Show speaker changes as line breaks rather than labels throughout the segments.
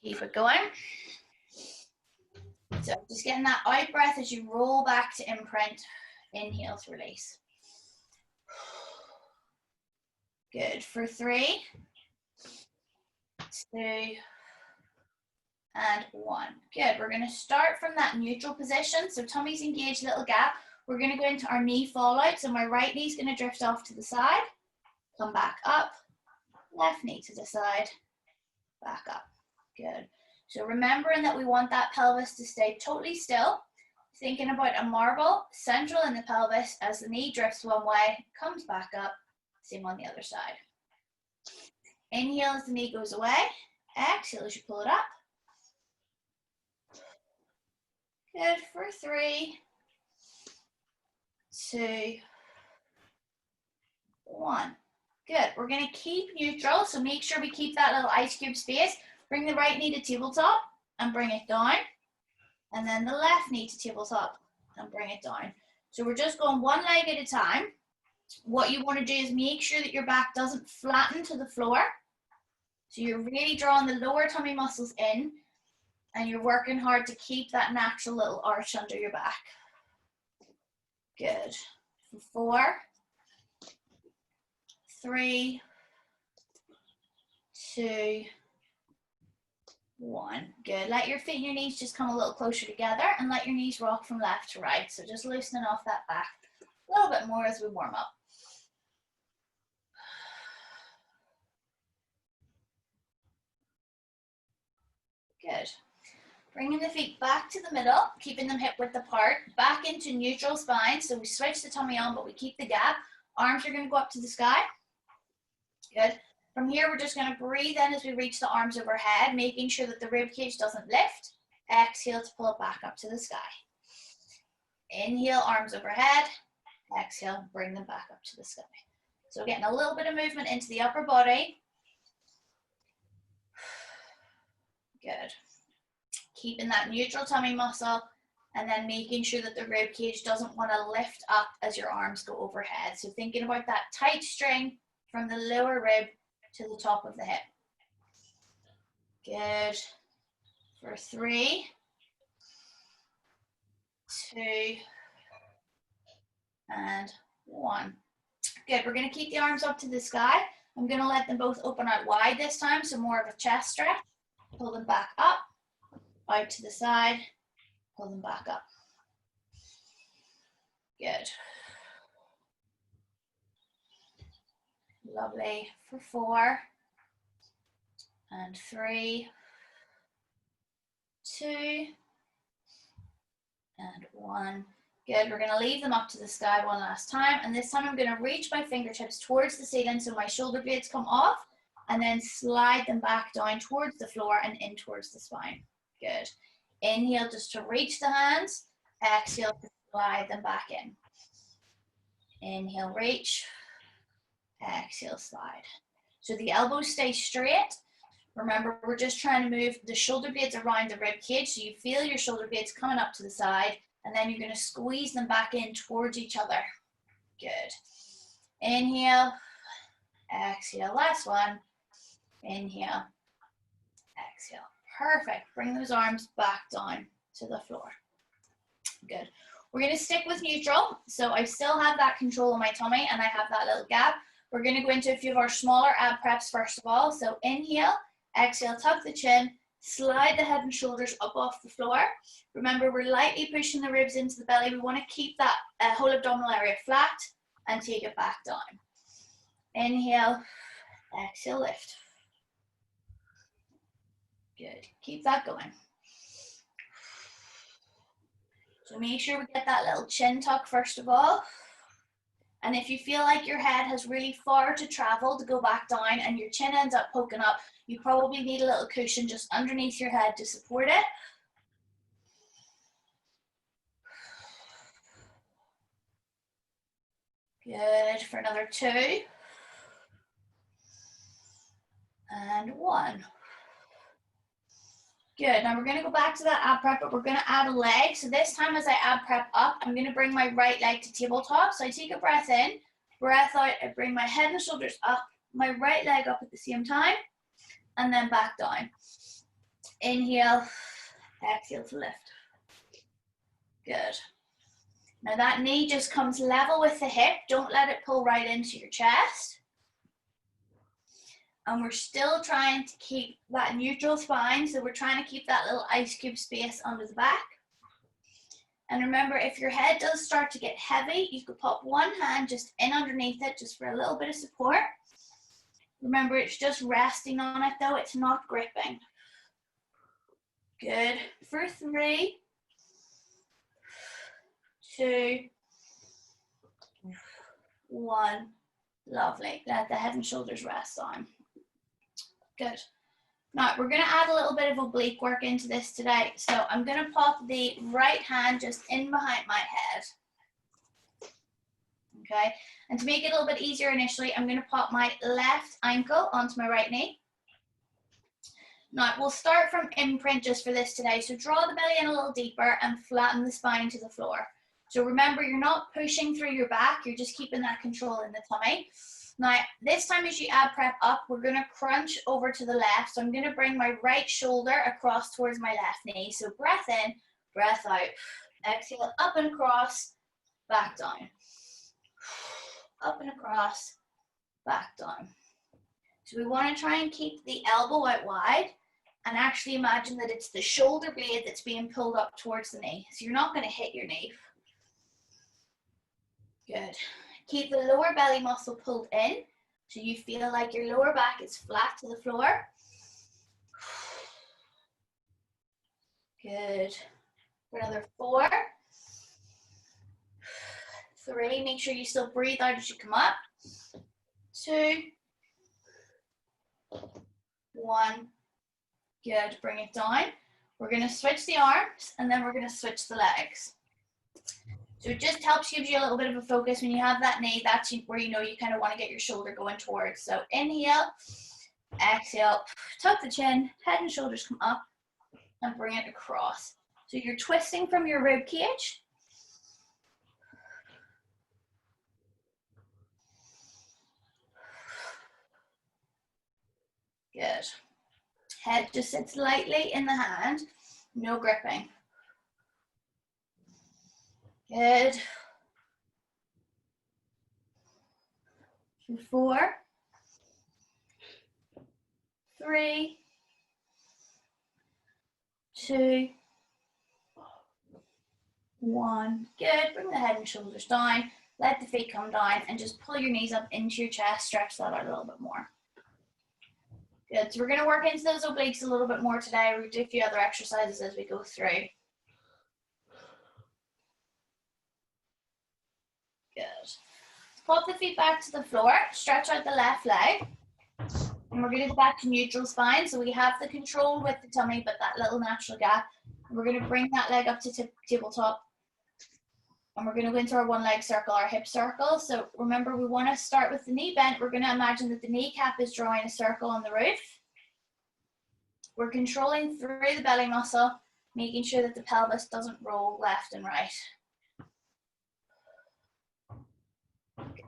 Keep it going. So just getting that out breath as you roll back to imprint. Inhale to release. Good. For 3, 2, and 1. Good. We're going to start from that neutral position. So tummy's engaged, little gap. We're going to go into our knee fall out. So my right knee's going to drift off to the side. Come back up. Left knee to the side. Back up. Good. So remembering that we want that pelvis to stay totally still. Thinking about a marble central in the pelvis as the knee drifts one way, comes back up. Same on the other side. Inhale as the knee goes away. Exhale as you pull it up. Good. For 3, 2, 1. Good. We're going to keep neutral, so make sure we keep that little ice cube space. Bring the right knee to tabletop and bring it down. And then the left knee to tabletop and bring it down. So we're just going one leg at a time. What you want to do is make sure that your back doesn't flatten to the floor. So you're really drawing the lower tummy muscles in and you're working hard to keep that natural little arch under your back. Good. For 4, 3, 2, 1. Good. Let your feet and your knees just come a little closer together and let your knees rock from left to right. So just loosening off that back a little bit more as we warm up. Good. Bringing the feet back to the middle, keeping them hip width apart, back into neutral spine. So we switch the tummy on, but we keep the gap. Arms are going to go up to the sky. Good. From here, we're just going to breathe in as we reach the arms overhead, making sure that the rib cage doesn't lift. Exhale to pull it back up to the sky. Inhale, arms overhead. Exhale, bring them back up to the sky. So getting a little bit of movement into the upper body. Good. Keeping that neutral tummy muscle and then making sure that the rib cage doesn't want to lift up as your arms go overhead. So thinking about that tight string from the lower rib to the top of the hip. Good. For 3, 2, and 1. Good. We're going to keep the arms up to the sky. I'm going to let them both open out wide this time, so more of a chest stretch. Pull them back up, out to the side, pull them back up. Good. Lovely. For 4, and 3, 2, and 1. Good. We're going to leave them up to the sky one last time, and this time I'm going to reach my fingertips towards the ceiling so my shoulder blades come off, and then slide them back down towards the floor and in towards the spine. Good. Inhale just to reach the hands. Exhale to slide them back in. Inhale, reach. Exhale, slide. So the elbows stay straight. Remember, we're just trying to move the shoulder blades around the rib cage, so you feel your shoulder blades coming up to the side, and then you're going to squeeze them back in towards each other. Good. Inhale. Exhale. Last one. Inhale. Exhale. Perfect. Bring those arms back down to the floor. Good. We're going to stick with neutral. So I still have that control on my tummy and I have that little gap. We're going to go into a few of our smaller ab preps first of all. So inhale, exhale, tuck the chin, slide the head and shoulders up off the floor. Remember, we're lightly pushing the ribs into the belly. We want to keep that whole abdominal area flat and take it back down. Inhale, exhale, lift. Good. Keep that going. So make sure we get that little chin tuck first of all. And if you feel like your head has really far to travel to go back down and your chin ends up poking up, you probably need a little cushion just underneath your head to support it. Good. For another 2. And 1. Good. Now we're going to go back to that ab prep, but we're going to add a leg. So this time as I ab prep up, I'm going to bring my right leg to tabletop. So I take a breath in, breath out, I bring my head and shoulders up, my right leg up at the same time, and then back down. Inhale, exhale to lift. Good. Now that knee just comes level with the hip. Don't let it pull right into your chest. And we're still trying to keep that neutral spine. So we're trying to keep that little ice cube space under the back. And remember, if your head does start to get heavy, you could pop one hand just in underneath it, just for a little bit of support. Remember, it's just resting on it though, it's not gripping. Good. For 3, 2, 1. Lovely. Let the head and shoulders rest on. Good. Now, we're going to add a little bit of oblique work into this today. So I'm going to pop the right hand just in behind my head. Okay. And to make it a little bit easier initially, I'm going to pop my left ankle onto my right knee. Now, we'll start from imprint just for this today. So draw the belly in a little deeper and flatten the spine to the floor. So remember, you're not pushing through your back. You're just keeping that control in the tummy. Now, this time as you ab prep up, we're going to crunch over to the left. So I'm going to bring my right shoulder across towards my left knee. So breath in, breath out. Exhale, up and across, back down. Up and across, back down. So we want to try and keep the elbow out wide and actually imagine that it's the shoulder blade that's being pulled up towards the knee. So you're not going to hit your knee. Good. Keep the lower belly muscle pulled in so you feel like your lower back is flat to the floor. Good. For another 4, 3, make sure you still breathe out as you come up. 2, 1. Good. Bring it down. We're going to switch the arms and then we're going to switch the legs. So it just helps, gives you a little bit of a focus. When you have that knee, that's where you know you kind of want to get your shoulder going towards. So inhale, exhale, tuck the chin, head and shoulders come up and bring it across. So you're twisting from your rib cage. Good. Head just sits lightly in the hand, no gripping. Good. 4, 3, 2, 1. Good. Bring the head and shoulders down. Let the feet come down and just pull your knees up into your chest. Stretch that out a little bit more. Good. So we're going to work into those obliques a little bit more today. We'll do a few other exercises as we go through. Good. Pop the feet back to the floor. Stretch out the left leg. And we're going to go back to neutral spine. So we have the control with the tummy, but that little natural gap. And we're going to bring that leg up to tabletop. And we're going to go into our one leg circle, our hip circle. So remember, we want to start with the knee bent. We're going to imagine that the kneecap is drawing a circle on the roof. We're controlling through the belly muscle, making sure that the pelvis doesn't roll left and right.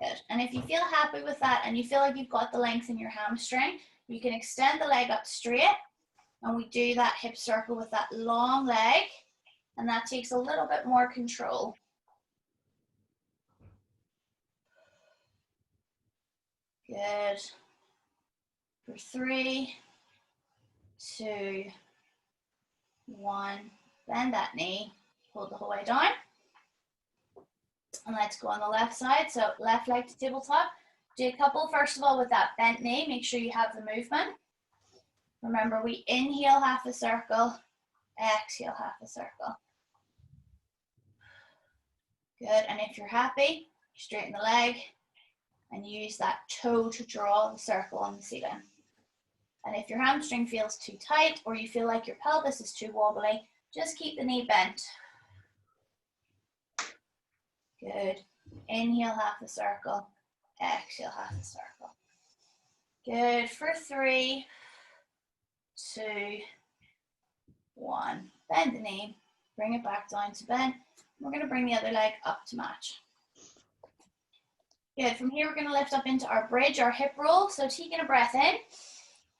Good. And if you feel happy with that and you feel like you've got the length in your hamstring, you can extend the leg up straight. And we do that hip circle with that long leg. And that takes a little bit more control. Good. For 3, 2, 1. Bend that knee. Hold the whole way down. And let's go on the left side. So left leg to tabletop. Do a couple first of all with that bent knee. Make sure you have the movement. Remember, we inhale half a circle, exhale half a circle. Good. And if you're happy, straighten the leg and use that toe to draw the circle on the ceiling. And if your hamstring feels too tight or you feel like your pelvis is too wobbly, just keep the knee bent. Good. Inhale half a circle, exhale half a circle. Good. For 3, 2, 1. Bend the knee, bring it back down to bend. We're going to bring the other leg up to match. Good. From here, we're going to lift up into our bridge, our hip roll. So taking a breath in,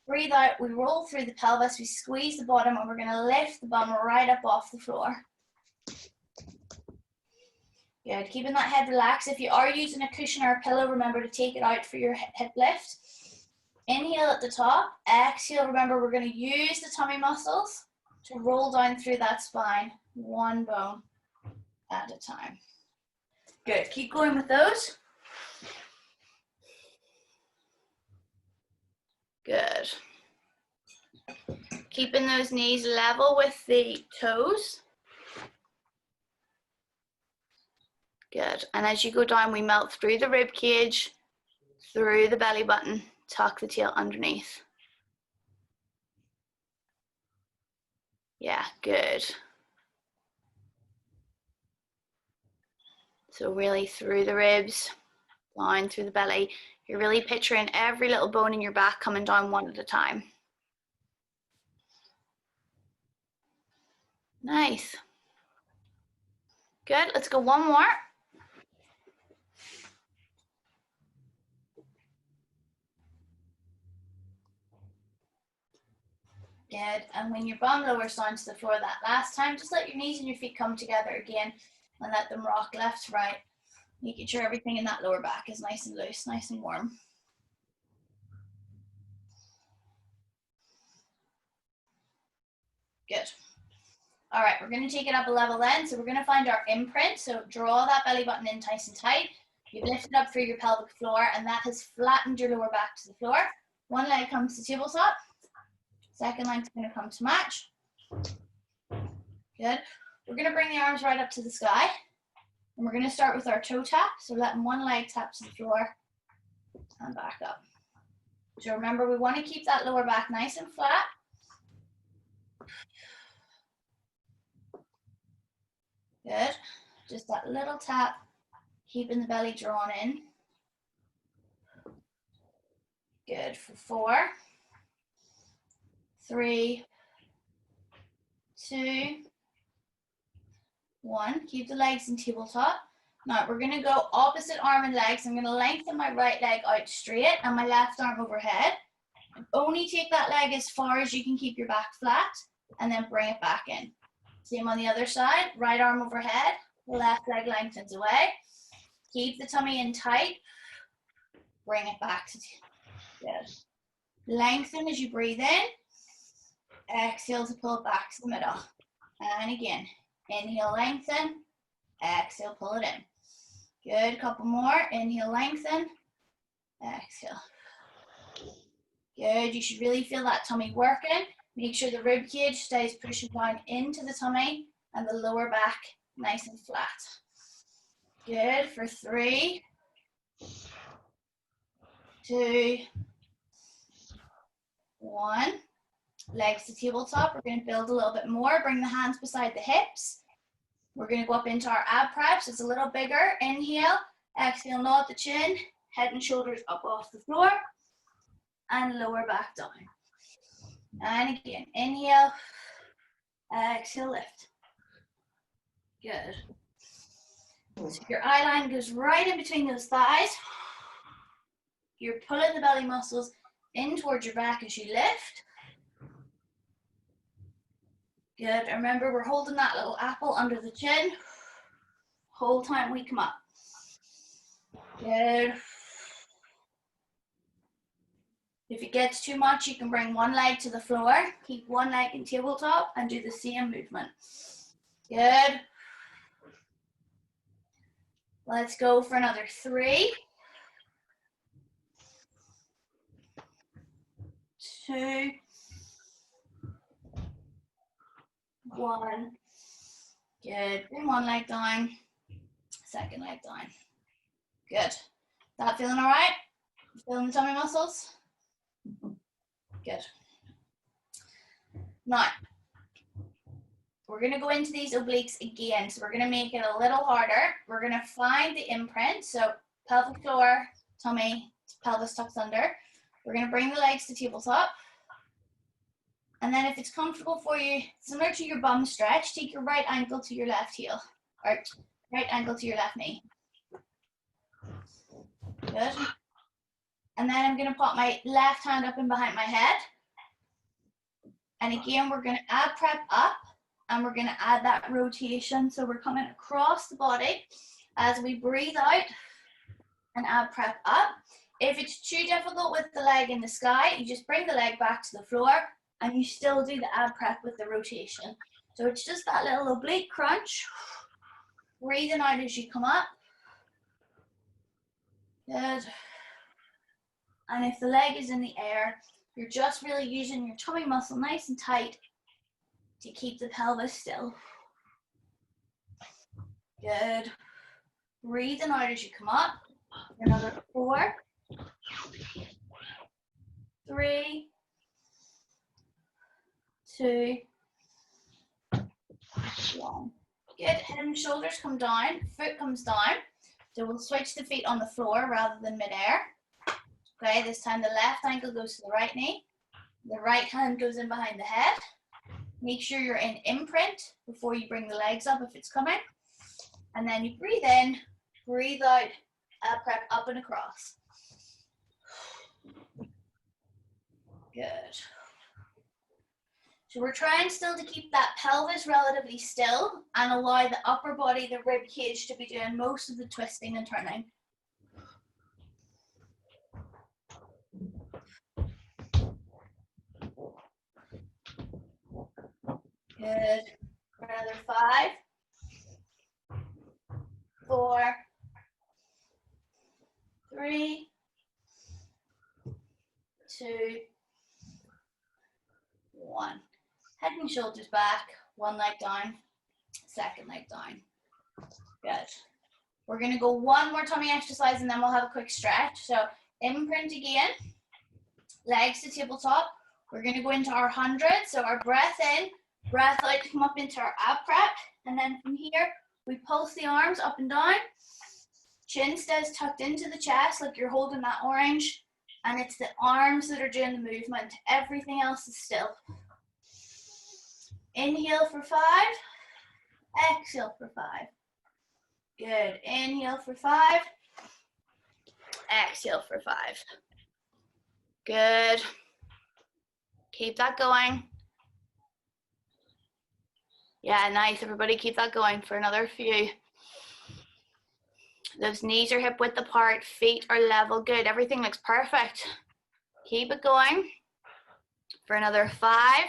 Breathe out, we roll through the pelvis, we squeeze the bottom, and we're gonna lift the bum right up off the floor. Good, keeping that head relaxed. If you are using a cushion or a pillow, remember to take it out for your hip lift. Inhale at the top, exhale, remember we're gonna use the tummy muscles to roll down through that spine, one bone at a time. Good, keep going with those. Good. Keeping those knees level with the toes. Good, and as you go down, we melt through the rib cage, through the belly button, tuck the tail underneath. Yeah, good. So really through the ribs, down through the belly. You're really picturing every little bone in your back coming down one at a time. Nice. Good, let's go one more. Good, and when your bum lowers down to the floor that last time, just let your knees and your feet come together again and let them rock left to right, making sure everything in that lower back is nice and loose, nice and warm. Good. All right, we're gonna take it up a level then. So we're gonna find our imprint. So draw that belly button in nice and tight. You've lifted up through your pelvic floor and that has flattened your lower back to the floor. One leg comes to tabletop. Second leg's gonna come to match. Good. We're gonna bring the arms right up to the sky. And we're gonna start with our toe tap. So letting one leg tap to the floor and back up. So remember, we wanna keep that lower back nice and flat. Good. Just that little tap, keeping the belly drawn in. Good for 4, 3, 2, 1. Keep the legs in tabletop. Now we're going to go opposite arm and legs. I'm going to lengthen my right leg out straight and my left arm overhead. And only take that leg as far as you can keep your back flat and then bring it back in. Same on the other side, right arm overhead, left leg lengthens away. Keep the tummy in tight, bring it back to good. Lengthen as you breathe in, exhale to pull it back to the middle. And again, inhale, lengthen, exhale, pull it in. Good, couple more, inhale, lengthen, exhale. Good, you should really feel that tummy working. Make sure the rib cage stays pushing down into the tummy and the lower back nice and flat. Good, for 3, 2, 1. Legs to tabletop. We're going to build a little bit more. Bring the hands beside the hips. We're going to go up into our ab preps. It's a little bigger. Inhale, exhale, nod the chin, head and shoulders up off the floor, and lower back down. And again, inhale, exhale, lift. Good. So your eye line goes right in between those thighs. You're pulling the belly muscles in towards your back as you lift. Good. Remember, we're holding that little apple under the chin. Whole time we come up. Good. If it gets too much, you can bring one leg to the floor. Keep one leg in tabletop and do the same movement. Good. Let's go for another 3, 2, 1. Good. Bring one leg down, second leg down. Good. That feeling all right? Feeling the tummy muscles? Good. Now, we're going to go into these obliques again. So we're going to make it a little harder. We're going to find the imprint. So pelvic floor, tummy, pelvis tucks under. We're going to bring the legs to tabletop. And then if it's comfortable for you, similar to your bum stretch, take your right ankle to your left heel, or right ankle to your left knee. Good. And then I'm gonna put my left hand up and behind my head. And again, we're gonna add prep up and we're gonna add that rotation. So we're coming across the body as we breathe out and add prep up. If it's too difficult with the leg in the sky, you just bring the leg back to the floor and you still do the ab prep with the rotation. So it's just that little oblique crunch. Breathing out as you come up. Good. And if the leg is in the air, you're just really using your tummy muscle nice and tight to keep the pelvis still. Good. Breathing out as you come up. Another 4, 3, 2, 1. Good. Head and shoulders come down, foot comes down. So we'll switch the feet on the floor rather than midair. Okay, this time the left ankle goes to the right knee. The right hand goes in behind the head. Make sure you're in imprint before you bring the legs up if it's coming. And then you breathe in, breathe out, prep up and across. Good. So we're trying still to keep that pelvis relatively still and allow the upper body, the rib cage, to be doing most of the twisting and turning. Good. For another 5, 4, 3, 2, 1. Head and shoulders back, one leg down, second leg down. Good. We're going to go one more tummy exercise and then we'll have a quick stretch. So imprint again, legs to tabletop. We're going to go into our 100. So our breath in, breath out to come up into our ab prep. And then from here, we pulse the arms up and down. Chin stays tucked into the chest like you're holding that orange. And it's the arms that are doing the movement. Everything else is still. Inhale for 5. Exhale for 5. Good. Inhale for 5. Exhale for 5. Good. Keep that going. Yeah, nice. Everybody keep that going for another few. Those knees are hip width apart, feet are level. Good. Everything looks perfect. Keep it going for another 5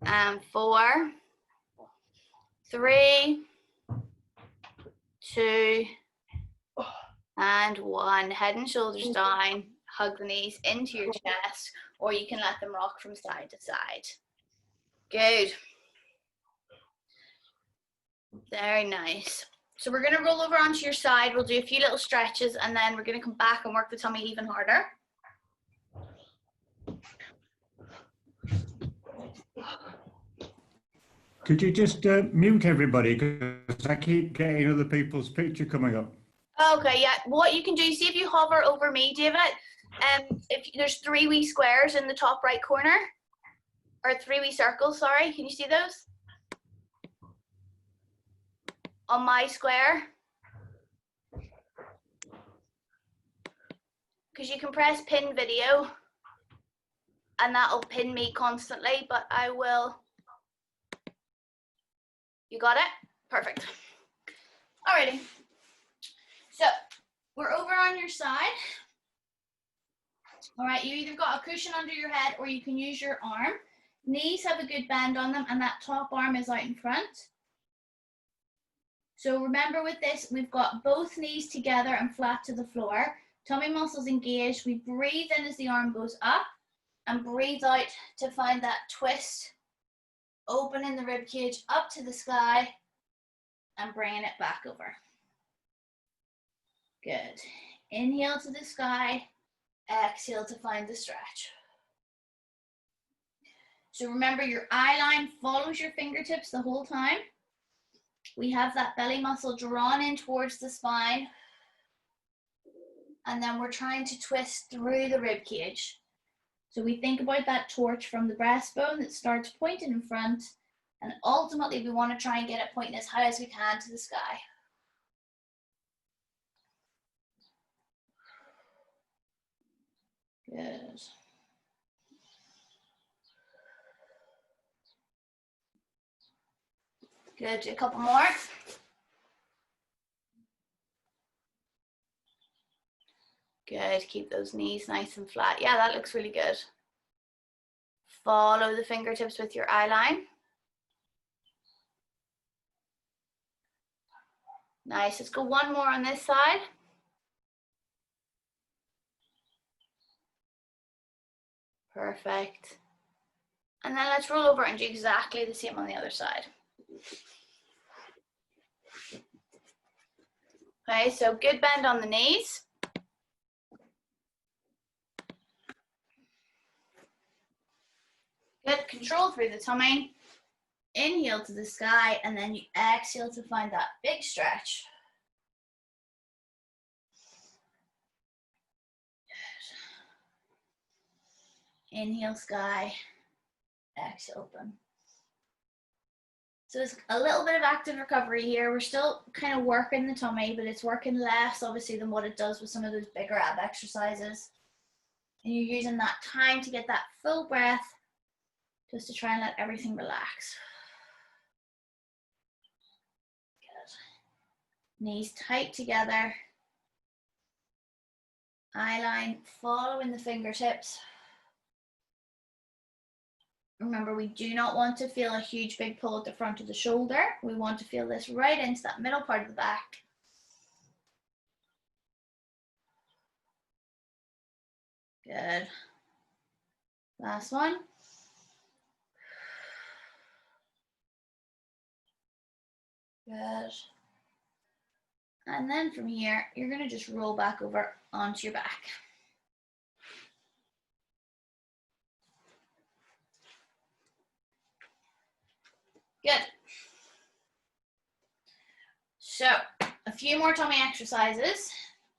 and 4, 3, 2, and 1. Head and shoulders down. Hug the knees into your chest, or you can let them rock from side to side. Good. Very nice. So we're going to roll over onto your side. We'll do a few little stretches, and then we're going to come back and work the tummy even harder.
Could you just mute everybody, because I keep getting other people's picture coming up.
Okay, yeah. What you can do, see if you hover over me, David, if there's 3 wee squares in the top right corner, or 3 wee circles, sorry. Can you see those? On my square. Because you can press pin video, and that'll pin me constantly, but I will. You got it? Perfect. Alrighty. So we're over on your side. All right, you either got a cushion under your head or you can use your arm. Knees have a good bend on them and that top arm is out in front. So remember with this, we've got both knees together and flat to the floor. Tummy muscles engaged. We breathe in as the arm goes up and breathe out to find that twist. Opening the rib cage up to the sky and bringing it back over. Good. Inhale to the sky, exhale to find the stretch. So remember, your eye line follows your fingertips the whole time. We have that belly muscle drawn in towards the spine. And then we're trying to twist through the rib cage. So we think about that torch from the breastbone that starts pointing in front, and ultimately we want to try and get it pointing as high as we can to the sky. Good. Good, do a couple more. Good, keep those knees nice and flat. Yeah, that looks really good. Follow the fingertips with your eye line. Nice, let's go one more on this side. Perfect. And then let's roll over and do exactly the same on the other side. Okay, so good bend on the knees. Good, control through the tummy. Inhale to the sky, and then you exhale to find that big stretch. Good. Inhale, sky. Exhale, open. So it's a little bit of active recovery here. We're still kind of working the tummy, but it's working less, obviously, than what it does with some of those bigger ab exercises. And you're using that time to get that full breath, just to try and let everything relax. Good. Knees tight together. Eye line following the fingertips. Remember, we do not want to feel a huge big pull at the front of the shoulder. We want to feel this right into that middle part of the back. Good. Last one. Good. And then from here, you're going to just roll back over onto your back. Good. So a few more tummy exercises.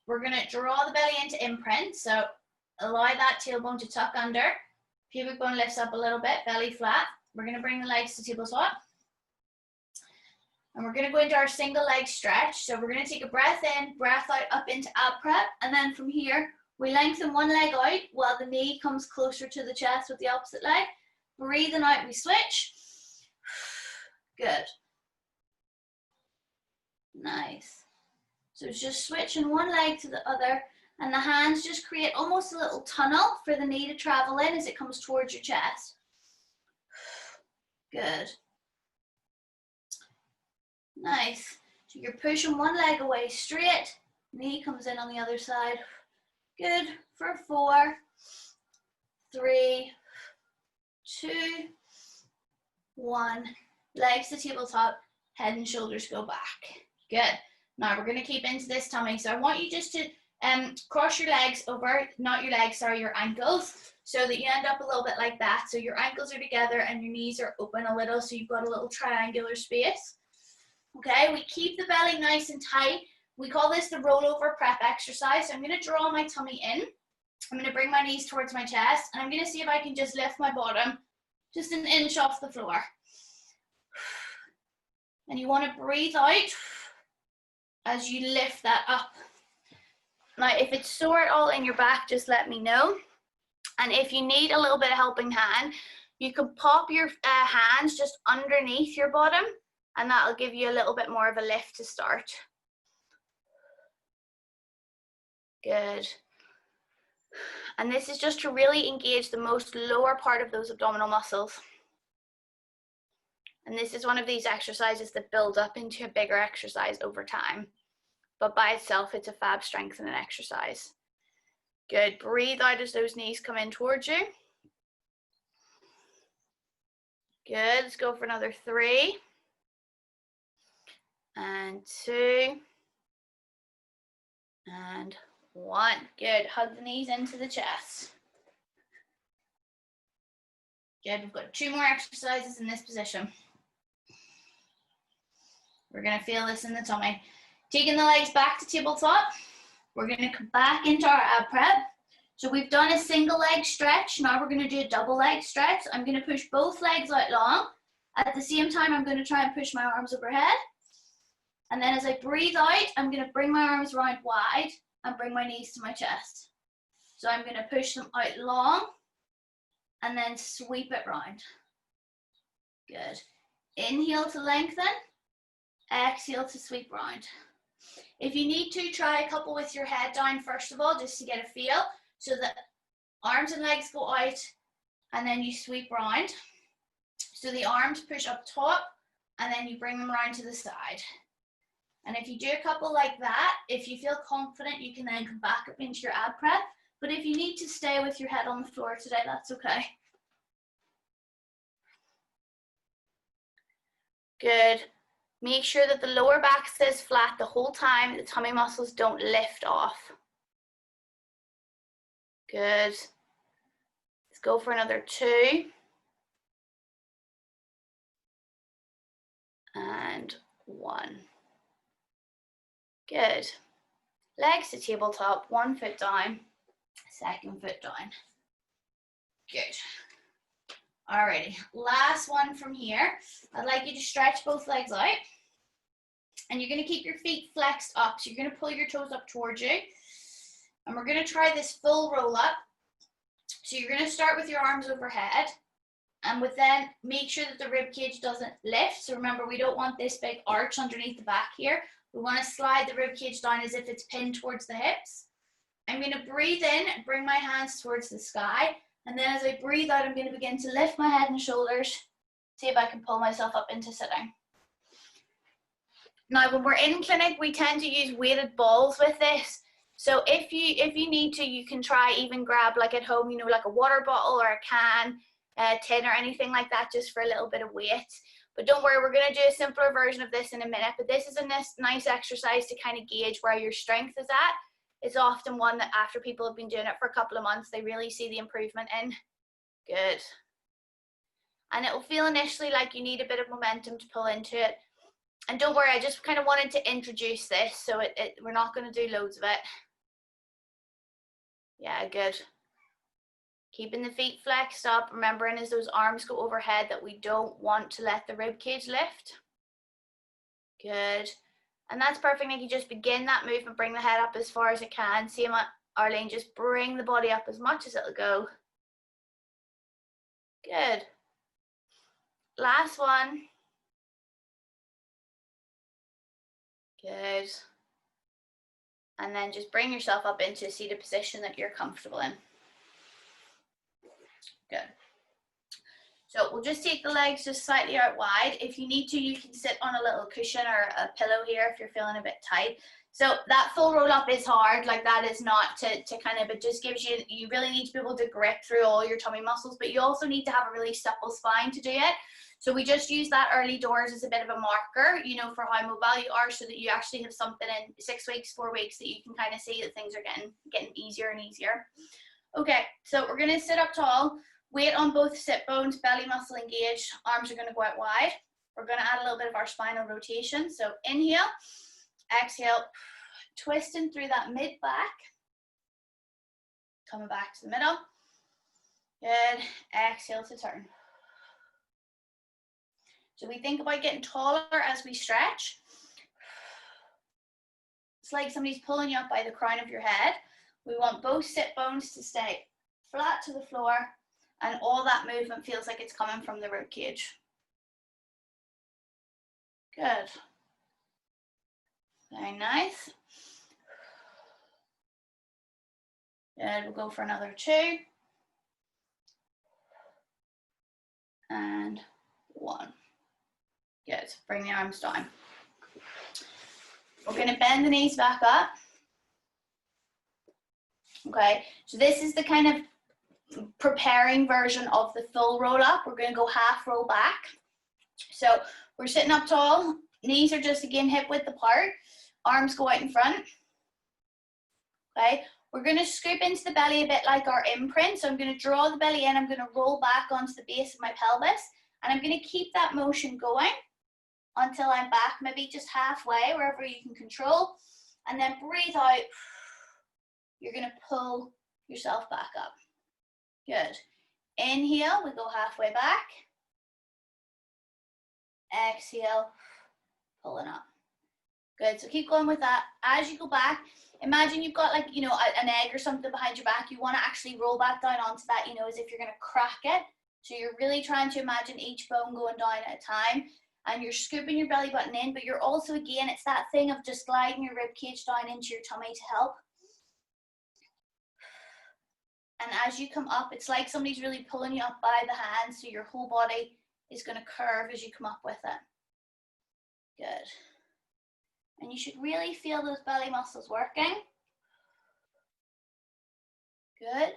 We're going to draw the belly into imprint. So allow that tailbone to tuck under. Pubic bone lifts up a little bit, belly flat. We're going to bring the legs to tabletop. And we're going to go into our single leg stretch. So we're going to take a breath in, breath out, up into ab prep. And then from here, we lengthen one leg out while the knee comes closer to the chest with the opposite leg. Breathing out, we switch. Good. Nice. So it's just switching one leg to the other, and the hands just create almost a little tunnel for the knee to travel in as it comes towards your chest. Good. Nice. So you're pushing one leg away straight, knee comes in on the other side. Good. For 4, 3, 2, 1. Legs to tabletop, head and shoulders go back. Good. Now we're going to keep into this tummy. So I want you just to cross your legs over, not your legs, sorry, your ankles, so that you end up a little bit like that. So your ankles are together and your knees are open a little, so you've got a little triangular space. Okay, we keep the belly nice and tight. We call this the rollover prep exercise. So I'm going to draw my tummy in. I'm going to bring my knees towards my chest, and I'm going to see if I can just lift my bottom just an inch off the floor. And you want to breathe out as you lift that up. Now, if it's sore at all in your back, just let me know. And if you need a little bit of helping hand, you can pop your hands just underneath your bottom, and that'll give you a little bit more of a lift to start. Good. And this is just to really engage the most lower part of those abdominal muscles. And this is one of these exercises that build up into a bigger exercise over time. But by itself, it's a fab strengthening exercise. Good. Breathe out as those knees come in towards you. Good. Let's go for another 3. And 2. And 1. Good. Hug the knees into the chest. Good. We've got 2 more exercises in this position. We're going to feel this in the tummy. Taking the legs back to tabletop. We're going to come back into our ab prep. So we've done a single leg stretch. Now we're going to do a double leg stretch. I'm going to push both legs out long. At the same time, I'm going to try and push my arms overhead. And then as I breathe out, I'm going to bring my arms round wide and bring my knees to my chest. So I'm going to push them out long and then sweep it round. Good. Inhale to lengthen, exhale to sweep round. If you need to, try a couple with your head down first of all, just to get a feel. So the arms and legs go out and then you sweep round. So the arms push up top and then you bring them around to the side. And if you do a couple like that, if you feel confident, you can then come back up into your ab press. But if you need to stay with your head on the floor today, that's okay. Good. Make sure that the lower back stays flat the whole time. The tummy muscles don't lift off. Good. Let's go for another 2. And 1. Good. Legs to tabletop, 1 foot down, 2nd foot down. Good. Alrighty, last one from here. I'd like you to stretch both legs out. And you're going to keep your feet flexed up. So you're going to pull your toes up towards you. And we're going to try this full roll up. So you're going to start with your arms overhead. And with then, make sure that the rib cage doesn't lift. So remember, we don't want this big arch underneath the back here. We want to slide the rib cage down as if it's pinned towards the hips. I'm going to breathe in and bring my hands towards the sky. And then as I breathe out, I'm going to begin to lift my head and shoulders. See if I can pull myself up into sitting. Now, when we're in clinic, we tend to use weighted balls with this. So if you need to, you can try even grab like at home, you know, like a water bottle or a can, tin or anything like that, just for a little bit of weight. But don't worry, we're going to do a simpler version of this in a minute. But this is a nice exercise to kind of gauge where your strength is at. It's often one that after people have been doing it for a couple of months, they really see the improvement in. Good. And it will feel initially like you need a bit of momentum to pull into it. And don't worry, I just kind of wanted to introduce this, so we're not going to do loads of it. Yeah, good. Keeping the feet flexed up, remembering as those arms go overhead that we don't want to let the rib cage lift. Good. And that's perfect, Nikki. Just begin that movement, bring the head up as far as it can. See Arlene, just bring the body up as much as it'll go. Good. Last one. Good. And then just bring yourself up into a seated position that you're comfortable in. Good. So we'll just take the legs just slightly out wide. If you need to, you can sit on a little cushion or a pillow here if you're feeling a bit tight. So that full roll up is hard, like that is not to kind of, it just gives you, you really need to be able to grip through all your tummy muscles, but you also need to have a really supple spine to do it. So we just use that early doors as a bit of a marker, you know, for how mobile you are, so that you actually have something in 6 weeks, 4 weeks that you can kind of see that things are getting easier and easier. Okay, so we're going to sit up tall. Weight on both sit bones, belly muscle engaged, arms are going to go out wide. We're going to add a little bit of our spinal rotation. So inhale, exhale, twisting through that mid back, coming back to the middle. Good, exhale to turn. So we think about getting taller as we stretch. It's like somebody's pulling you up by the crown of your head. We want both sit bones to stay flat to the floor, and all that movement feels like it's coming from the rib cage. Good. Very nice. Good, we'll go for another 2. And 1. Good, bring the arms down. We're going to bend the knees back up. Okay, so this is the kind of preparing version of the full roll up. We're going to go half roll back. So we're sitting up tall, knees are just again hip width apart, arms go out in front. Okay, we're going to scoop into the belly a bit like our imprint. So I'm going to draw the belly in, I'm going to roll back onto the base of my pelvis, and I'm going to keep that motion going until I'm back, maybe just halfway, wherever you can control, and then breathe out. You're going to pull yourself back up. Good. Inhale, we go halfway back. Exhale, pulling up. Good, so keep going with that. As you go back, imagine you've got like, you know, an egg or something behind your back. You want to actually roll back down onto that, you know, as if you're going to crack it. So you're really trying to imagine each bone going down at a time, and you're scooping your belly button in, but you're also, again, it's that thing of just gliding your rib cage down into your tummy to help. And as you come up, it's like somebody's really pulling you up by the hand, so your whole body is going to curve as you come up with it. Good. And you should really feel those belly muscles working. Good.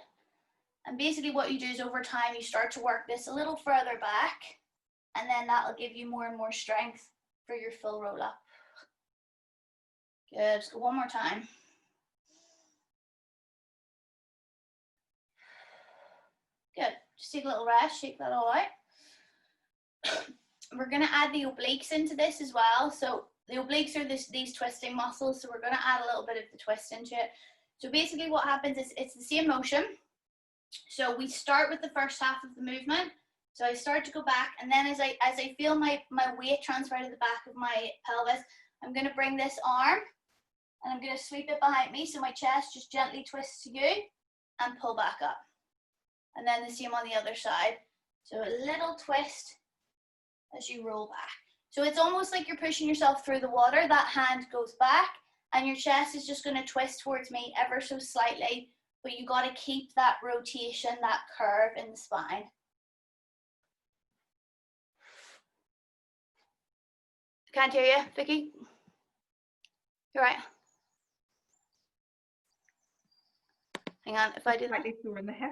And basically what you do is over time, you start to work this a little further back, and then that'll give you more and more strength for your full roll up. Good, let's go one more time. Good, just take a little rest, shake that all out. We're gonna add the obliques into this as well. So the obliques are these twisting muscles, so we're gonna add a little bit of the twist into it. So basically what happens is it's the same motion. So we start with the first half of the movement. So I start to go back, and then as I feel my weight transfer to the back of my pelvis, I'm gonna bring this arm and I'm gonna sweep it behind me, so my chest just gently twists to you and pull back up. And then the same on the other side. So a little twist as you roll back. So it's almost like you're pushing yourself through the water. That hand goes back and your chest is just going to twist towards me ever so slightly, but you got to keep that rotation, that curve in the spine. Can't hear you, Vicky. You're right. Hang on, if I do that.
In the hip.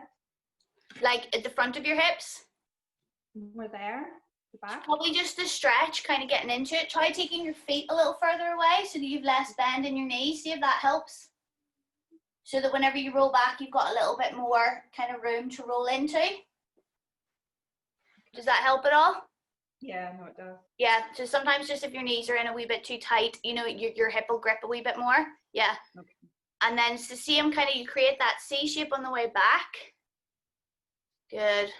Like at the front of your hips?
We're there, the back.
Probably just the stretch, kind of getting into it. Try taking your feet a little further away so that you've less bend in your knees. See if that helps. So that whenever you roll back, you've got a little bit more kind of room to roll into. Does that help at all?
Yeah, no, it does.
Yeah, so sometimes just if your knees are in a wee bit too tight, you know, your hip will grip a wee bit more. Yeah.
Okay.
And then it's the same kind of, you create that C shape on the way back. Good.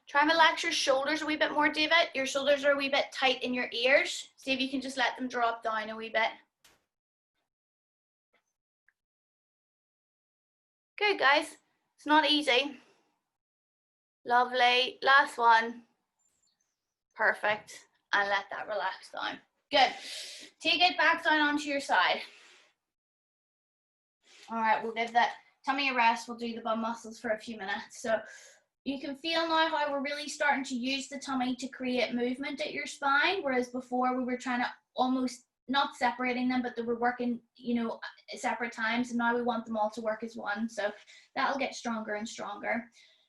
Try and relax your shoulders a wee bit more, David. Your shoulders are a wee bit tight in your ears. See if you can just let them drop down a wee bit. Good, guys. It's not easy. Lovely. Last one. Perfect. And let that relax down. Good. Take it back down onto your side. All right, we'll give that tummy a rest. We'll do the bum muscles for a few minutes. So you can feel now how we're really starting to use the tummy to create movement at your spine, whereas before we were trying to almost not separating them, but they were working, you know, at separate times, and now we want them all to work as one. So that'll get stronger and stronger.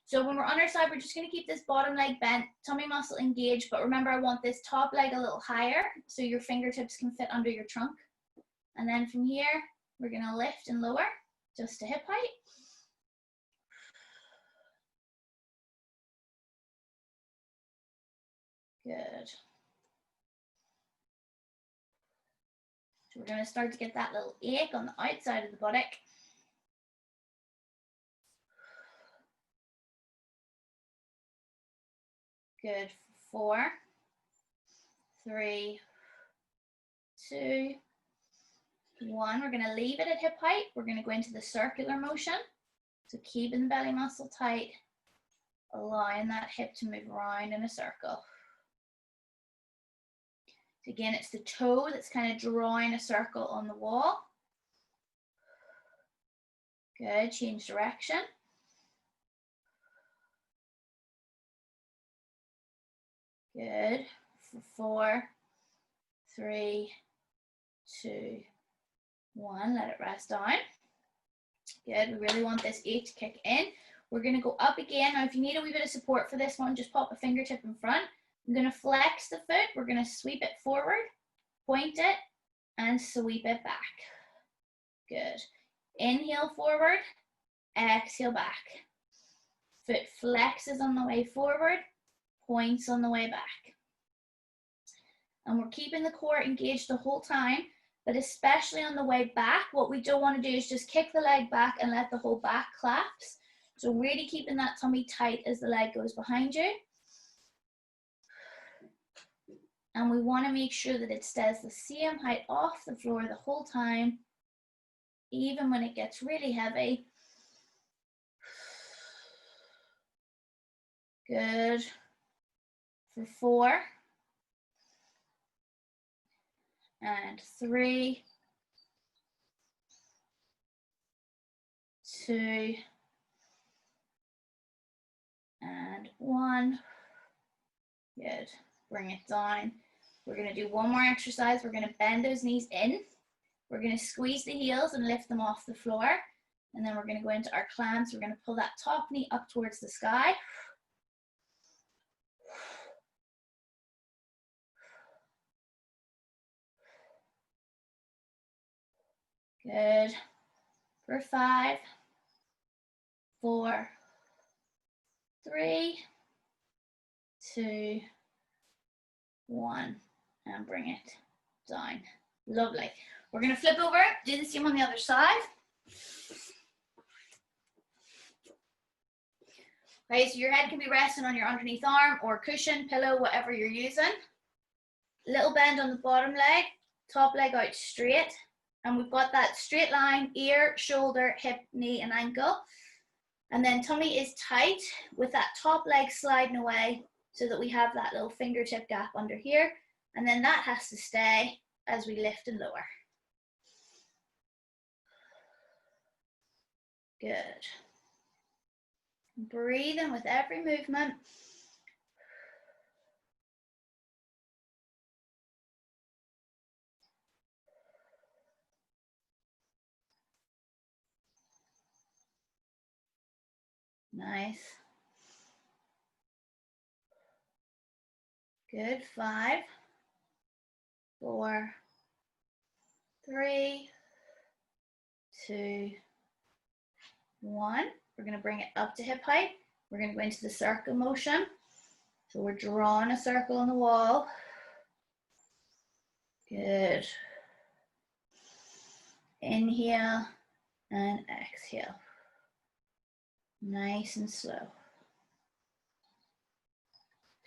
So when we're on our side, we're just going to keep this bottom leg bent, tummy muscle engaged, but remember I want this top leg a little higher so your fingertips can fit under your trunk. And then from here, we're going to lift and lower just to hip height. Good. So we're going to start to get that little ache on the outside of the buttock. Good. 4, 3, 2, 1. We're going to leave it at hip height. We're going to go into the circular motion. So keeping the belly muscle tight, allowing that hip to move around in a circle. Again, it's the toe that's kind of drawing a circle on the wall. Good, change direction. Good, 4, 3, 2, 1, let it rest down. Good, we really want this 8 to kick in. We're gonna go up again. Now, if you need a wee bit of support for this one, just pop a fingertip in front. I'm going to flex the foot, we're going to sweep it forward, point it, and sweep it back. Good. Inhale forward, exhale back. Foot flexes on the way forward, points on the way back. And we're keeping the core engaged the whole time, but especially on the way back, what we don't want to do is just kick the leg back and let the whole back collapse. So really keeping that tummy tight as the leg goes behind you. And we want to make sure that it stays the same height off the floor the whole time, even when it gets really heavy. Good. For 4. And 3. 2. And 1. Good. Bring it down. We're going to do one more exercise. We're going to bend those knees in. We're going to squeeze the heels and lift them off the floor. And then we're going to go into our clamps. We're going to pull that top knee up towards the sky. Good. For 5, 4, 3, 2, 1, and bring it down. Lovely. We're going to flip over, do the same on the other side. Okay, so your head can be resting on your underneath arm or cushion, pillow, whatever you're using. Little bend on the bottom leg, top leg out straight. And we've got that straight line, ear, shoulder, hip, knee, and ankle. And then tummy is tight with that top leg sliding away so that we have that little fingertip gap under here. And then that has to stay as we lift and lower. Good. Breathe in with every movement. Nice. Good. 5, 4, 3, 2, 1. We're going to bring it up to hip height. We're going to go into the circle motion. So we're drawing a circle on the wall. Good. Inhale and exhale. Nice and slow.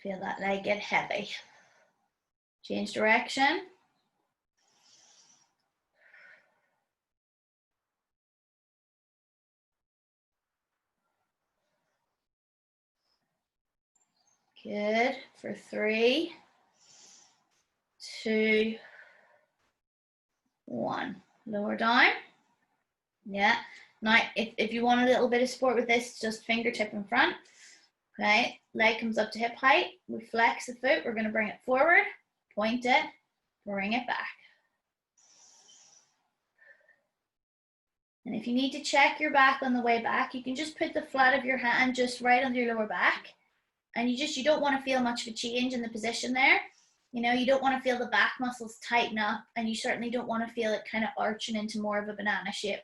Feel that leg get heavy. Change direction. Good. For 3, 2, 1. Lower down. Yeah. Now, if you want a little bit of support with this, just fingertip in front. Okay. Leg comes up to hip height. We flex the foot. We're going to bring it forward, point it, bring it back. And if you need to check your back on the way back, you can just put the flat of your hand just right under your lower back. And you don't want to feel much of a change in the position there. You know, you don't want to feel the back muscles tighten up, and you certainly don't want to feel it kind of arching into more of a banana shape.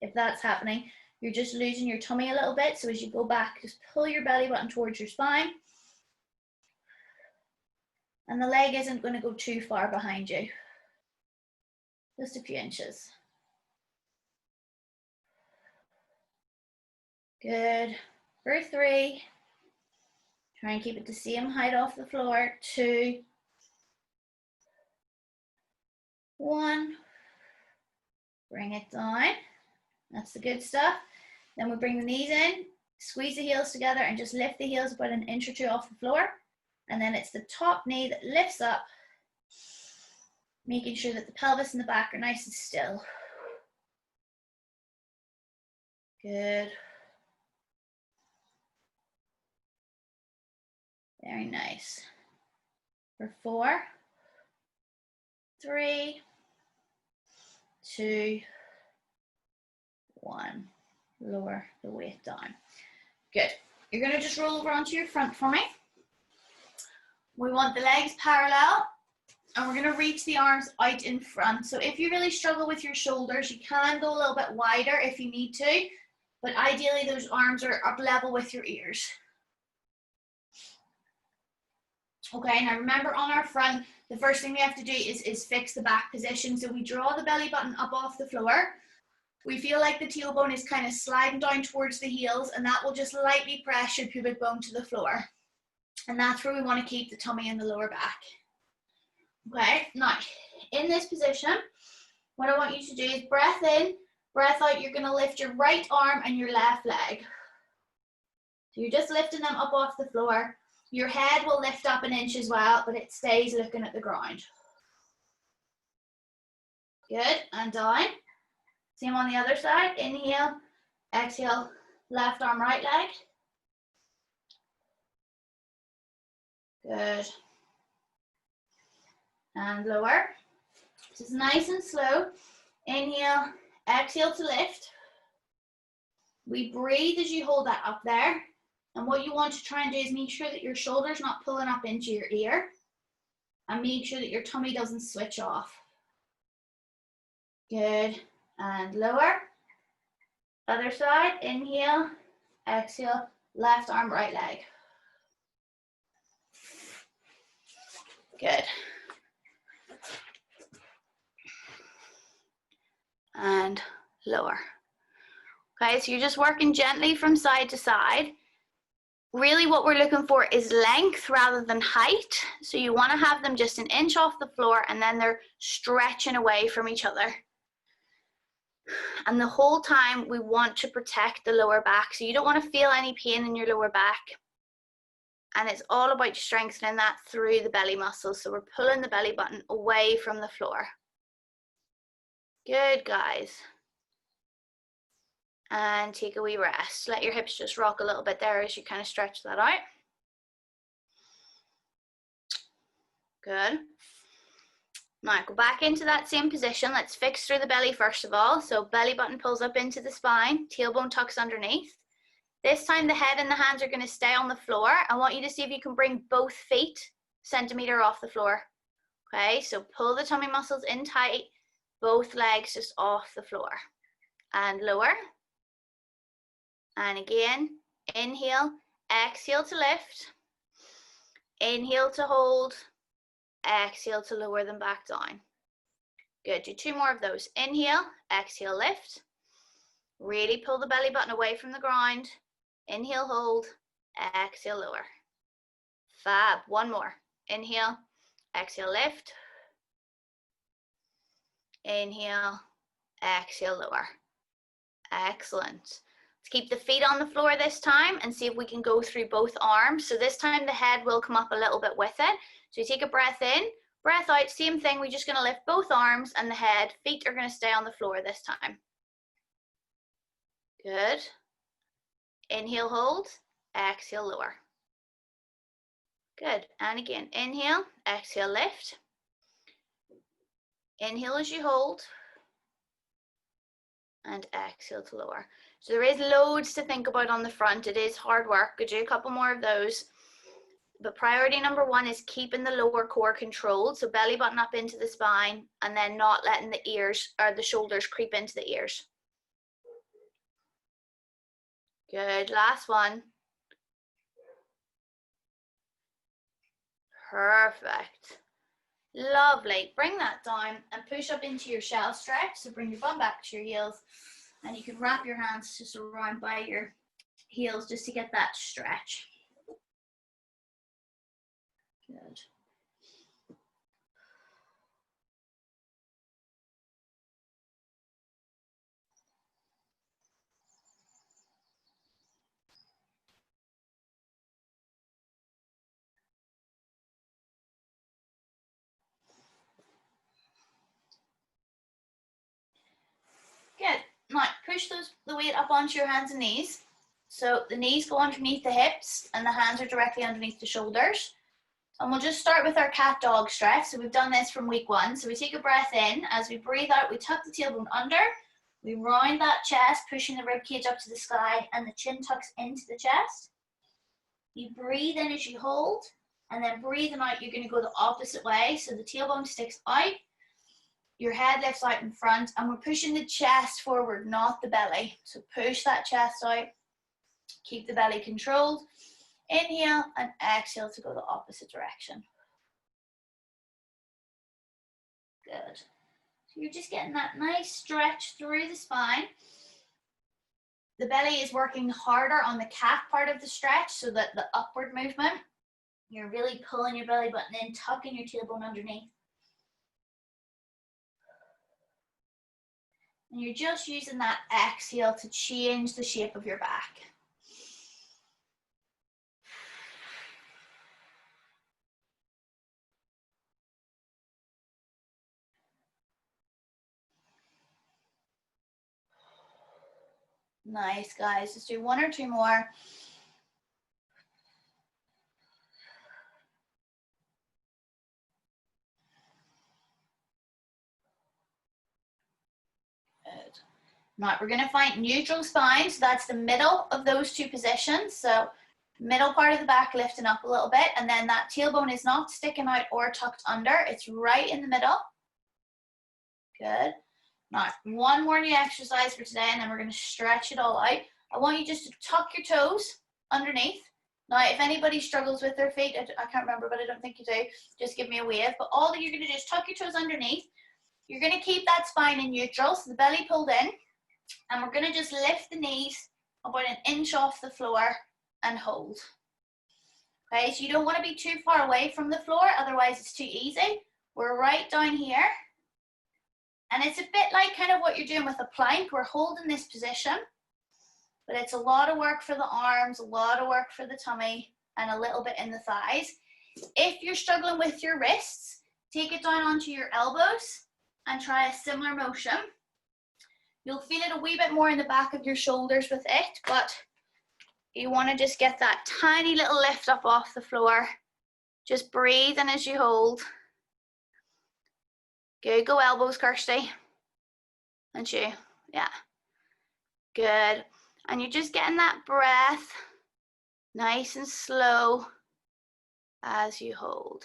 If that's happening, you're just losing your tummy a little bit. So as you go back, just pull your belly button towards your spine. And the leg isn't going to go too far behind you. Just a few inches. Good. For 3. Try and keep it the same height off the floor. 2, 1. Bring it down. That's the good stuff. Then we bring the knees in, squeeze the heels together, and just lift the heels about an inch or 2 off the floor. And then it's the top knee that lifts up, making sure that the pelvis and the back are nice and still. Good. Very nice. For 4, 3, 2, 1. Lower the weight down. Good. You're going to just roll over onto your front for me. We want the legs parallel, and we're going to reach the arms out in front. So if you really struggle with your shoulders, you can go a little bit wider if you need to, but ideally those arms are up level with your ears. Okay, now remember on our front, the first thing we have to do is fix the back position. So we draw the belly button up off the floor. We feel like the tailbone is kind of sliding down towards the heels, and that will just lightly press your pubic bone to the floor. And that's where we want to keep the tummy and the lower back. Okay, now in this position, what I want you to do is breath in, breath out. You're going to lift your right arm and your left leg. So you're just lifting them up off the floor. Your head will lift up an inch as well, but it stays looking at the ground. Good, and down. Same on the other side. Inhale, exhale, left arm, right leg. Good. And lower. Just nice and slow. Inhale, exhale to lift. We breathe as you hold that up there. And what you want to try and do is make sure that your shoulder's not pulling up into your ear. And make sure that your tummy doesn't switch off. Good. And lower. Other side. Inhale, exhale, left arm, right leg. Good. And lower. Okay, so you're just working gently from side to side. Really what we're looking for is length rather than height. So you want to have them just an inch off the floor and then they're stretching away from each other. And the whole time we want to protect the lower back. So you don't want to feel any pain in your lower back. And it's all about strengthening that through the belly muscles. So we're pulling the belly button away from the floor. Good, guys. And take a wee rest. Let your hips just rock a little bit there as you kind of stretch that out. Good. Now go back into that same position. Let's fix through the belly first of all. So belly button pulls up into the spine, tailbone tucks underneath. This time the head and the hands are going to stay on the floor. I want you to see if you can bring both feet centimeter off the floor. Okay, so pull the tummy muscles in tight, both legs just off the floor. And lower. And again, inhale, exhale to lift. Inhale to hold. Exhale to lower them back down. Good, do 2 more of those. Inhale, exhale, lift. Really pull the belly button away from the ground. Inhale, hold. Exhale, lower. Fab, 1 more. Inhale, exhale, lift. Inhale, exhale, lower. Excellent. Let's keep the feet on the floor this time and see if we can go through both arms. So this time the head will come up a little bit with it. So you take a breath in, breath out, same thing. We're just going to lift both arms and the head. Feet are going to stay on the floor this time. Good. Inhale, hold. Exhale, lower. Good. And again, inhale, exhale, lift. Inhale as you hold. And exhale to lower. So there is loads to think about on the front. It is hard work. Could do a couple more of those. But priority number 1 is keeping the lower core controlled. So belly button up into the spine and then not letting the ears or the shoulders creep into the ears. Good. Last one. Perfect. Lovely. Bring that down and push up into your shell stretch. So bring your bum back to your heels and you can wrap your hands just around by your heels just to get that stretch. Good. Good. Now push the weight up onto your hands and knees. So the knees go underneath the hips and the hands are directly underneath the shoulders. And we'll just start with our cat dog stretch. So we've done this from week 1. So we take a breath in. As we breathe out, we tuck the tailbone under. We round that chest, pushing the rib cage up to the sky, and the chin tucks into the chest. You breathe in as you hold, and then breathing out, you're going to go the opposite way. So the tailbone sticks out. Your head lifts out in front, and we're pushing the chest forward, not the belly. So push that chest out. Keep the belly controlled. Inhale and exhale to go the opposite direction. Good. So you're just getting that nice stretch through the spine. The belly is working harder on the calf part of the stretch, so that the upward movement. You're really pulling your belly button in, tucking your tailbone underneath. And you're just using that exhale to change the shape of your back. Nice, guys. Let's do 1 or 2 more. Good. Now we're going to find neutral spine. So that's the middle of those 2 positions. So middle part of the back lifting up a little bit, and then that tailbone is not sticking out or tucked under. It's right in the middle. Good. Now, 1 more new exercise for today, and then we're going to stretch it all out. I want you just to tuck your toes underneath. Now, if anybody struggles with their feet, I can't remember, but I don't think you do, just give me a wave. But all that you're going to do is tuck your toes underneath. You're going to keep that spine in neutral, so the belly pulled in. And we're going to just lift the knees about 1 inch off the floor and hold. Okay, so you don't want to be too far away from the floor, otherwise it's too easy. We're right down here. And it's a bit like kind of what you're doing with a plank. We're holding this position, but it's a lot of work for the arms, a lot of work for the tummy, and a little bit in the thighs. If you're struggling with your wrists, take it down onto your elbows and try a similar motion. You'll feel it a wee bit more in the back of your shoulders with it, but you want to just get that tiny little lift up off the floor. Just breathing as you hold. Good, go elbows, Kirsty. And you, yeah. Good. And you're just getting that breath nice and slow as you hold.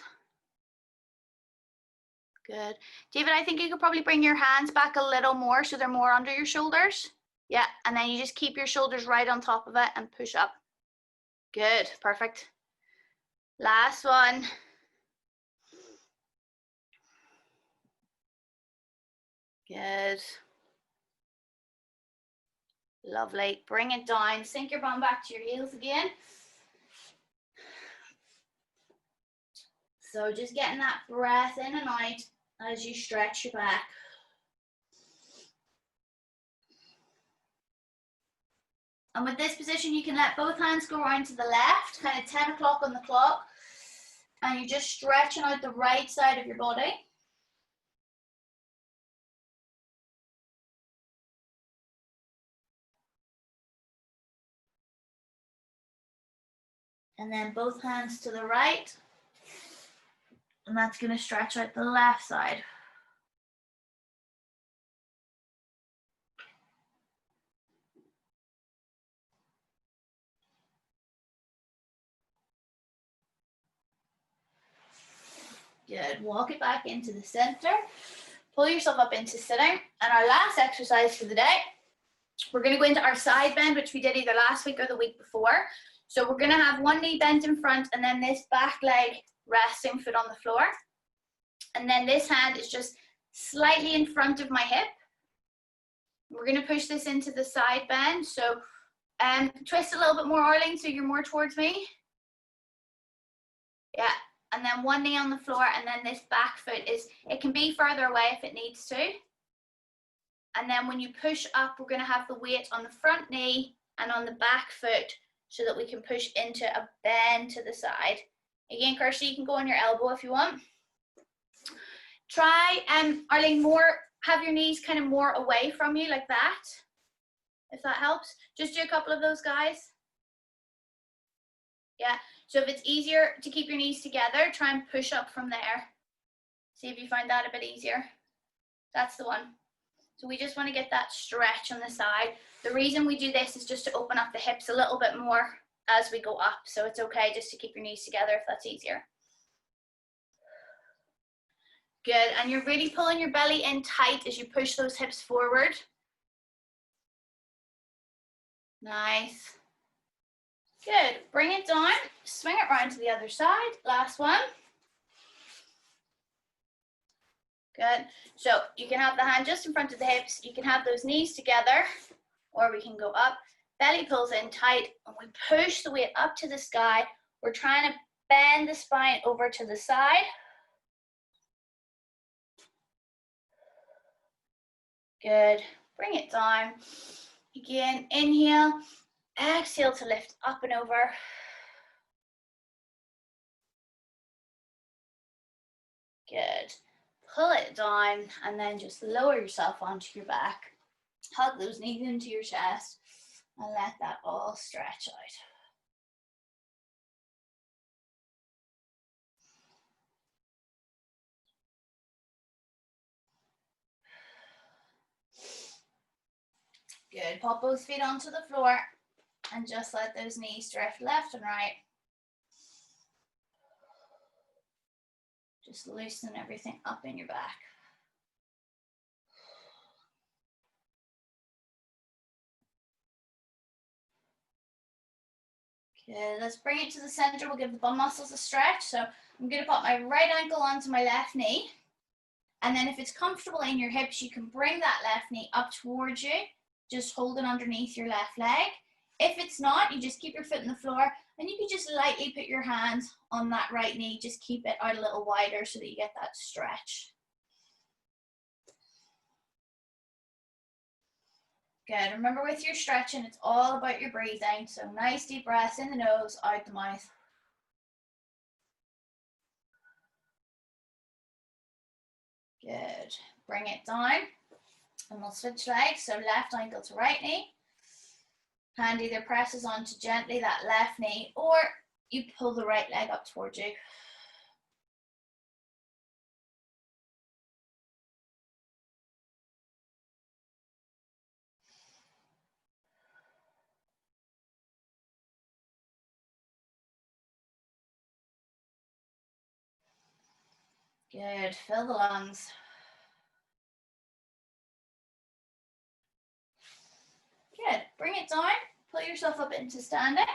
Good. David, I think you could probably bring your hands back a little more so they're more under your shoulders. Yeah, and then you just keep your shoulders right on top of it and push up. Good, perfect. Last one. Good. Lovely. Bring it down. Sink your bum back to your heels again. So just getting that breath in and out as you stretch your back. And with this position, you can let both hands go around to the left, kind of 10 o'clock on the clock. And you're just stretching out the right side of your body. And then both hands to the right. And that's going to stretch out the left side. Good. Walk it back into the center. Pull yourself up into sitting. And our last exercise for the day, we're going to go into our side bend, which we did either last week or the week before. So we're going to have one knee bent in front and then this back leg resting foot on the floor. And then this hand is just slightly in front of my hip. We're going to push this into the side bend. So twist a little bit more, Arlene, so you're more towards me. Yeah. And then one knee on the floor, and then this back foot it can be further away if it needs to. And then when you push up, we're going to have the weight on the front knee and on the back foot so that we can push into a bend to the side. Again, Kirsty, you can go on your elbow if you want. Try, Arlene, have your knees kind of more away from you like that, if that helps. Just do a couple of those, guys. Yeah. So if it's easier to keep your knees together, try and push up from there. See if you find that a bit easier. That's the one. So we just want to get that stretch on the side. The reason we do this is just to open up the hips a little bit more as we go up. So it's okay just to keep your knees together if that's easier. Good. And you're really pulling your belly in tight as you push those hips forward. Nice. Good. Bring it down. Swing it around to the other side. Last one. Good. So you can have the hand just in front of the hips. You can have those knees together, or we can go up. Belly pulls in tight, and we push the weight up to the sky. We're trying to Bend the spine over to the side. Good. Bring it down. Again, inhale. Exhale to lift up and over. Good. Pull it down and then just lower yourself onto your back. Hug those knees into your chest and let that all stretch out. Good. Pop both feet onto the floor and just let those knees drift left and right. Just loosen everything up in your back. Good, let's bring it to the center. We'll give the bum muscles a stretch. So I'm going to put my right ankle onto my left knee. And then if it's comfortable in your hips, you can bring that left knee up towards you, just holding underneath your left leg. If it's not, you just keep your foot on the floor and you can just lightly put your hand on that right knee. Just keep it out a little wider so that you get that stretch. Good. Remember with your stretching, it's all about your breathing. So nice deep breaths in the nose, out the mouth. Good. Bring it down and we'll switch legs. So left ankle to right knee. Hand either presses onto gently that left knee or you pull the right leg up towards you. Good, fill the lungs. Good, bring it down, pull yourself up into standing.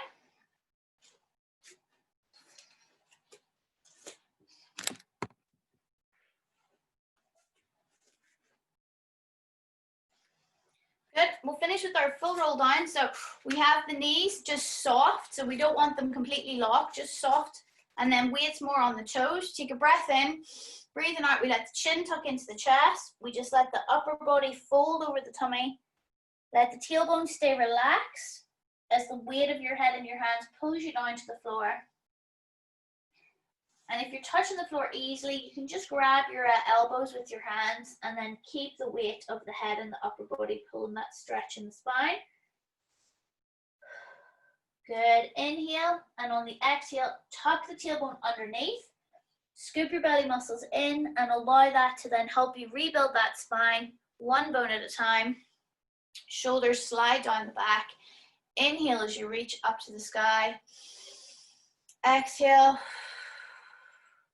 Good, we'll finish with our full roll down. So we have the knees just soft, so we don't want them completely locked, just soft. And then weights more on the toes. Take a breath in, breathing out, we let the chin tuck into the chest. We just let the upper body fold over the tummy. Let the tailbone stay relaxed as the weight of your head and your hands pulls you down to the floor. And if you're touching the floor easily, you can just grab your elbows with your hands and then keep the weight of the head and the upper body pulling that stretch in the spine. Good, inhale, and on the exhale, tuck the tailbone underneath, scoop your belly muscles in and allow that to then help you rebuild that spine, one bone at a time. Shoulders slide down the back. Inhale as you reach up to the sky. Exhale,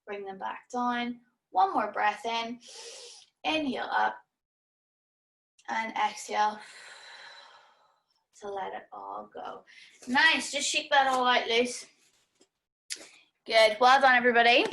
bring them back down. One more breath in. Inhale up and exhale to let it all go. Nice, just shake that all out loose. Good, well done everybody.